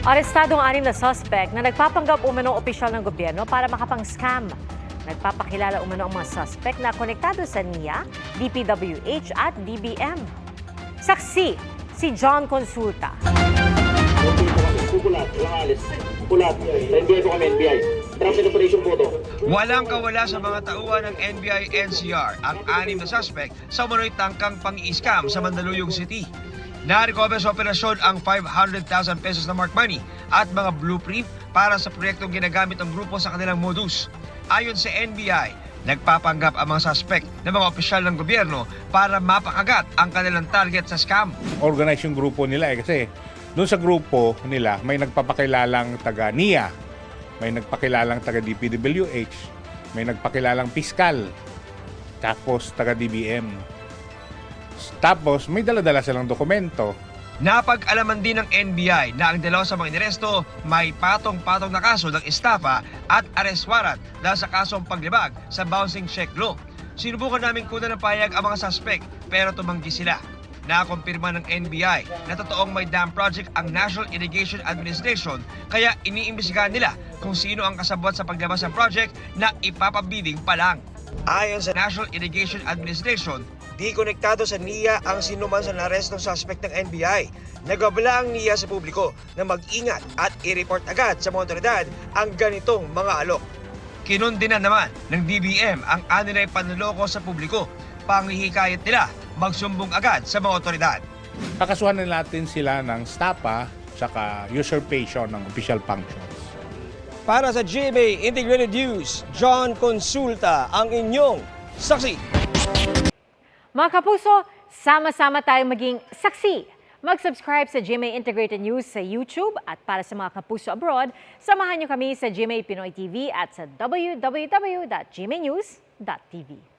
Arestado ang 6 na suspect na nagpapanggap umanong opisyal ng gobyerno para makapang-scam. Nagpapakilala umano ang mga suspect na konektado sa NIA, DPWH at DBM. Saksi, si John Consulta. Walang kawala sa mga tauhan ng NBI-NCR ang 6 na suspect sa umano'y tangkang pang-i-scam sa Mandaluyong City. Na-recover sa operasyon ang 500,000 pesos na mark money at mga blueprint para sa proyektong ginagamit ng grupo sa kanilang modus. Ayon sa NBI, nagpapanggap ang mga suspect ng mga opisyal ng gobyerno para mapakagat ang kanilang target sa scam. Organize yung grupo nila kasi doon sa grupo nila may nagpapakilalang taga NIA, may nagpakilalang taga DPWH, may nagpakilalang piskal, tapos taga DBM. Tapos may dala-dala silang dokumento. Napag-alaman din ng NBI na ang dalawa sa mga inaresto may patong-patong na kaso ng estafa at arrest warrant dahil sa kasong paglibag sa bouncing check law. Sinubukan namin kunan ng payag ang mga suspect pero tumanggi sila. Nakumpirma ng NBI na totoong may dam project ang National Irrigation Administration kaya iniimbestigahan nila kung sino ang kasabwat sa paglabas ng project na ipapabiding pa lang. Ayon sa National Irrigation Administration, di konektado sa NIA ang sinuman sa narestong suspect ng NBI. Nagabala ang NIA sa publiko na mag-ingat at i-report agad sa mga otoridad ang ganitong mga alok. Kinundinan naman ng DBM ang anilay panloloko sa publiko. Panghihikayat nila magsumbong agad sa mga otoridad. Kakasuhan na natin sila ng stapa saka usurpation ng official functions. Para sa GMA Integrated News, John Consulta ang inyong saksi. Mga kapuso, sama-sama tayong maging saksi. Mag-subscribe sa GMA Integrated News sa YouTube at para sa mga kapuso abroad, samahan niyo kami sa GMA Pinoy TV at sa www.gmanews.tv.